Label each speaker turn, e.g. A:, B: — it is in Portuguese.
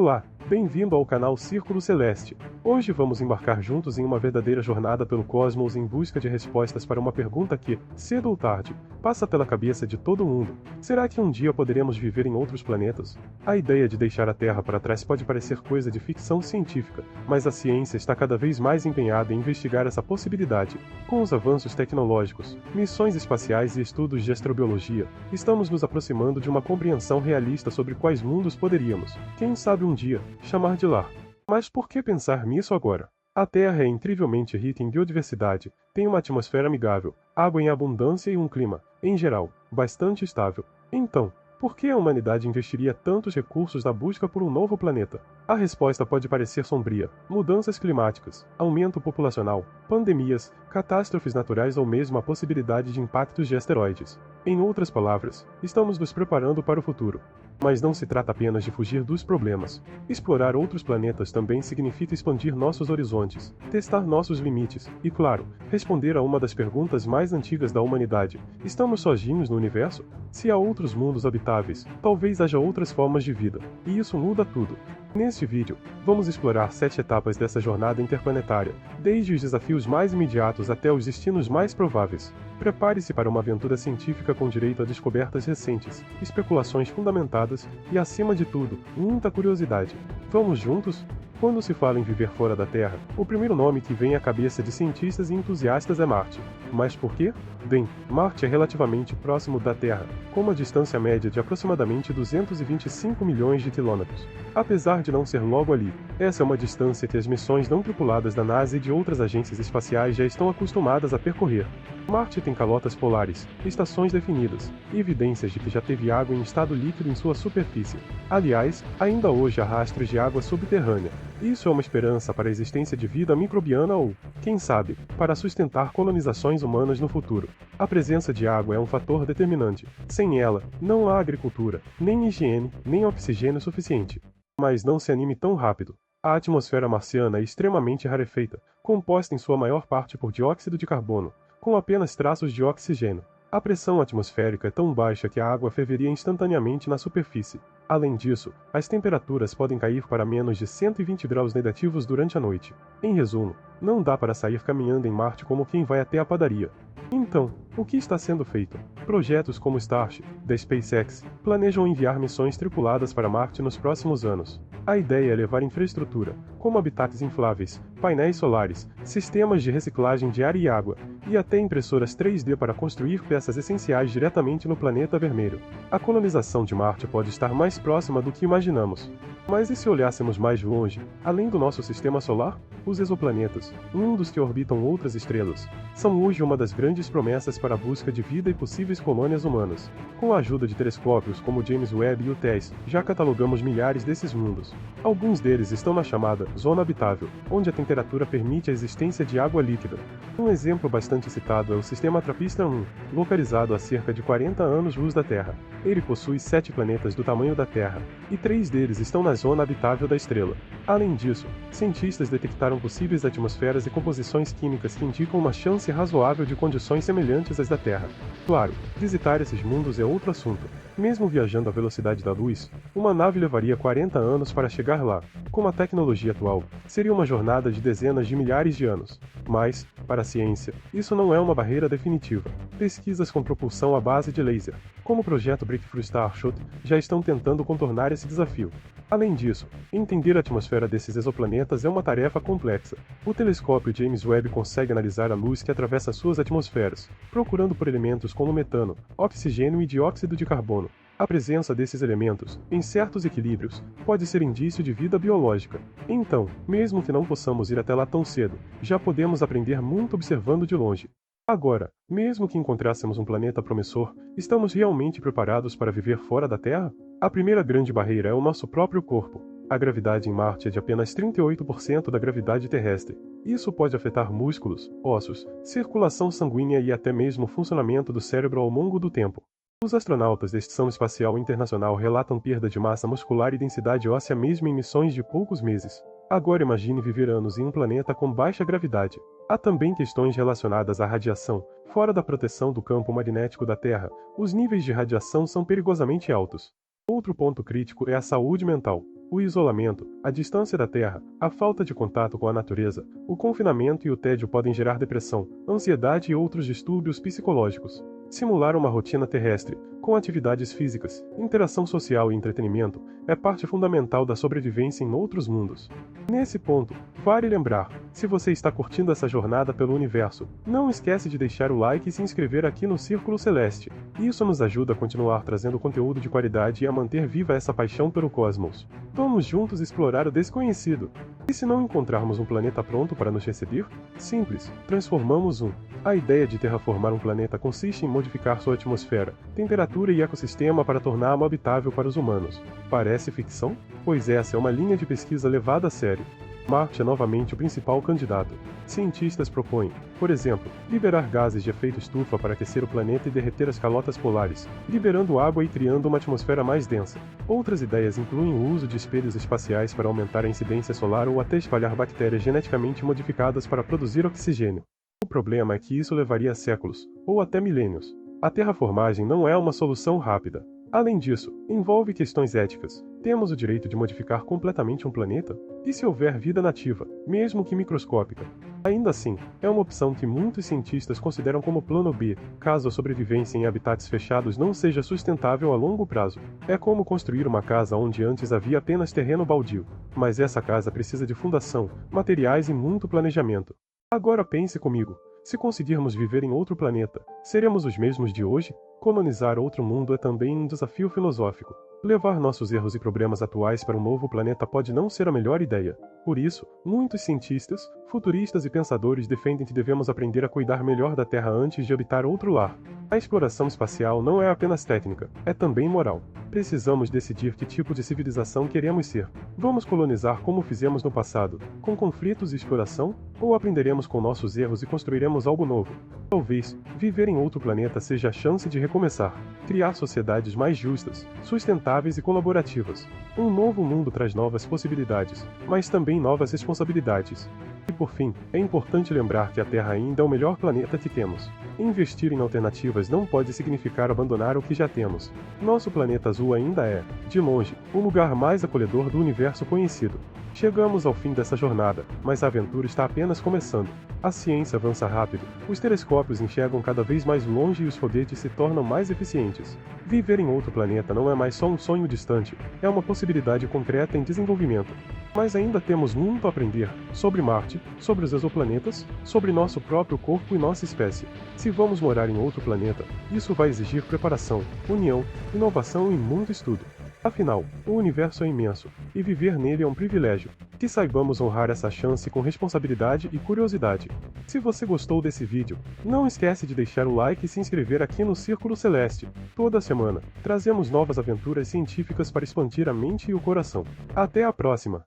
A: Olá, bem-vindo ao canal Círculo Celeste. Hoje vamos embarcar juntos em uma verdadeira jornada pelo cosmos em busca de respostas para uma pergunta que, cedo ou tarde, passa pela cabeça de todo mundo. Será que um dia poderemos viver em outros planetas? A ideia de deixar a Terra para trás pode parecer coisa de ficção científica, mas a ciência está cada vez mais empenhada em investigar essa possibilidade. Com os avanços tecnológicos, missões espaciais e estudos de astrobiologia, estamos nos aproximando de uma compreensão realista sobre quais mundos poderíamos, quem sabe um dia, chamar de lar. Mas por que pensar nisso agora? A Terra é incrivelmente rica em biodiversidade, tem uma atmosfera amigável, água em abundância e um clima, em geral, bastante estável. Então, por que a humanidade investiria tantos recursos na busca por um novo planeta? A resposta pode parecer sombria: mudanças climáticas, aumento populacional, pandemias, catástrofes naturais ou mesmo a possibilidade de impactos de asteroides. Em outras palavras, estamos nos preparando para o futuro. Mas não se trata apenas de fugir dos problemas. Explorar outros planetas também significa expandir nossos horizontes, testar nossos limites e, claro, responder a uma das perguntas mais antigas da humanidade: estamos sozinhos no universo? Se há outros mundos habitáveis, talvez haja outras formas de vida, e isso muda tudo. Neste vídeo, vamos explorar 7 etapas dessa jornada interplanetária, desde os desafios mais imediatos até os destinos mais prováveis. Prepare-se para uma aventura científica com direito a descobertas recentes, especulações fundamentadas e, acima de tudo, muita curiosidade. Vamos juntos? Quando se fala em viver fora da Terra, o primeiro nome que vem à cabeça de cientistas e entusiastas é Marte. Mas por quê? Bem, Marte é relativamente próximo da Terra, com uma distância média de aproximadamente 225 milhões de quilômetros. Apesar de não ser logo ali, essa é uma distância que as missões não tripuladas da NASA e de outras agências espaciais já estão acostumadas a percorrer. Marte tem calotas polares, estações definidas, e evidências de que já teve água em estado líquido em sua superfície. Aliás, ainda hoje há rastros de água subterrânea. Isso é uma esperança para a existência de vida microbiana ou, quem sabe, para sustentar colonizações humanas no futuro. A presença de água é um fator determinante. Sem ela, não há agricultura, nem higiene, nem oxigênio suficiente. Mas não se anime tão rápido. A atmosfera marciana é extremamente rarefeita, composta em sua maior parte por dióxido de carbono, com apenas traços de oxigênio. A pressão atmosférica é tão baixa que a água ferveria instantaneamente na superfície. Além disso, as temperaturas podem cair para menos de 120 graus negativos durante a noite. Em resumo, não dá para sair caminhando em Marte como quem vai até a padaria. Então, o que está sendo feito? Projetos como Starship, da SpaceX, planejam enviar missões tripuladas para Marte nos próximos anos. A ideia é levar infraestrutura, como habitats infláveis, painéis solares, sistemas de reciclagem de ar e água, e até impressoras 3D para construir peças essenciais diretamente no planeta vermelho. A colonização de Marte pode estar mais próxima do que imaginamos. Mas e se olhássemos mais longe, além do nosso sistema solar? Os exoplanetas, mundos que orbitam outras estrelas, são hoje uma das grandes promessas para a busca de vida e possíveis colônias humanas. Com a ajuda de telescópios como o James Webb e o TESS, já catalogamos milhares desses mundos. Alguns deles estão na chamada zona habitável, onde a temperatura permite a existência de água líquida. Um exemplo bastante citado é o Sistema TRAPPIST-1, localizado a cerca de 40 anos-luz da Terra. Ele possui 7 planetas do tamanho da Terra, e 3 deles estão na zona habitável da estrela. Além disso, cientistas detectaram possíveis atmosferas e composições químicas que indicam uma chance razoável de condições semelhantes às da Terra. Claro, visitar esses mundos é outro assunto. Mesmo viajando à velocidade da luz, uma nave levaria 40 anos para chegar lá. Com a tecnologia atual, seria uma jornada de dezenas de milhares de anos. Mas, para a ciência, isso não é uma barreira definitiva. Pesquisas com propulsão à base de laser, como o projeto Breakthrough Starshot, já estão tentando contornar esse desafio. Além disso, entender a atmosfera desses exoplanetas é uma tarefa complexa. O telescópio James Webb consegue analisar a luz que atravessa suas atmosferas, procurando por elementos como metano, oxigênio e dióxido de carbono. A presença desses elementos, em certos equilíbrios, pode ser indício de vida biológica. Então, mesmo que não possamos ir até lá tão cedo, já podemos aprender muito observando de longe. Agora, mesmo que encontrássemos um planeta promissor, estamos realmente preparados para viver fora da Terra? A primeira grande barreira é o nosso próprio corpo. A gravidade em Marte é de apenas 38% da gravidade terrestre. Isso pode afetar músculos, ossos, circulação sanguínea e até mesmo o funcionamento do cérebro ao longo do tempo. Os astronautas da Estação Espacial Internacional relatam perda de massa muscular e densidade óssea mesmo em missões de poucos meses. Agora imagine viver anos em um planeta com baixa gravidade. Há também questões relacionadas à radiação. Fora da proteção do campo magnético da Terra, os níveis de radiação são perigosamente altos. Outro ponto crítico é a saúde mental. O isolamento, a distância da Terra, a falta de contato com a natureza, o confinamento e o tédio podem gerar depressão, ansiedade e outros distúrbios psicológicos. Simular uma rotina terrestre, com atividades físicas, interação social e entretenimento, é parte fundamental da sobrevivência em outros mundos. Nesse ponto, vale lembrar, se você está curtindo essa jornada pelo universo, não esquece de deixar o like e se inscrever aqui no Círculo Celeste. Isso nos ajuda a continuar trazendo conteúdo de qualidade e a manter viva essa paixão pelo cosmos. Vamos juntos explorar o desconhecido. E se não encontrarmos um planeta pronto para nos receber? Simples, transformamos um. A ideia de terraformar um planeta consiste em modificar sua atmosfera, temperatura e ecossistema para torná-lo habitável para os humanos. Parece ficção? Pois essa é uma linha de pesquisa levada a sério. Marte é novamente o principal candidato. Cientistas propõem, por exemplo, liberar gases de efeito estufa para aquecer o planeta e derreter as calotas polares, liberando água e criando uma atmosfera mais densa. Outras ideias incluem o uso de espelhos espaciais para aumentar a incidência solar ou até espalhar bactérias geneticamente modificadas para produzir oxigênio. O problema é que isso levaria séculos, ou até milênios. A terraformagem não é uma solução rápida. Além disso, envolve questões éticas. Temos o direito de modificar completamente um planeta? E se houver vida nativa, mesmo que microscópica? Ainda assim, é uma opção que muitos cientistas consideram como plano B, caso a sobrevivência em habitats fechados não seja sustentável a longo prazo. É como construir uma casa onde antes havia apenas terreno baldio. Mas essa casa precisa de fundação, materiais e muito planejamento. Agora pense comigo. Se conseguirmos viver em outro planeta, seremos os mesmos de hoje? Colonizar outro mundo é também um desafio filosófico. Levar nossos erros e problemas atuais para um novo planeta pode não ser a melhor ideia. Por isso, muitos cientistas, futuristas e pensadores defendem que devemos aprender a cuidar melhor da Terra antes de habitar outro lar. A exploração espacial não é apenas técnica, é também moral. Precisamos decidir que tipo de civilização queremos ser. Vamos colonizar como fizemos no passado, com conflitos e exploração? Ou aprenderemos com nossos erros e construiremos algo novo? Talvez, viver em outro planeta seja a chance de recomeçar. Criar sociedades mais justas, sustentáveis e colaborativas. Um novo mundo traz novas possibilidades, mas também novas responsabilidades. E por fim, é importante lembrar que a Terra ainda é o melhor planeta que temos. Investir em alternativas não pode significar abandonar o que já temos. Nosso planeta azul ainda é, de longe, o lugar mais acolhedor do universo conhecido. Chegamos ao fim dessa jornada, mas a aventura está apenas começando. A ciência avança rápido, os telescópios enxergam cada vez mais longe e os foguetes se tornam mais eficientes. Viver em outro planeta não é mais só um sonho distante, é uma possibilidade concreta em desenvolvimento. Mas ainda temos muito a aprender sobre Marte, sobre os exoplanetas, sobre nosso próprio corpo e nossa espécie. Se vamos morar em outro planeta, isso vai exigir preparação, união, inovação e muito estudo. Afinal, o universo é imenso, e viver nele é um privilégio. Que saibamos honrar essa chance com responsabilidade e curiosidade. Se você gostou desse vídeo, não esquece de deixar o like e se inscrever aqui no Círculo Celeste. Toda semana, trazemos novas aventuras científicas para expandir a mente e o coração. Até a próxima!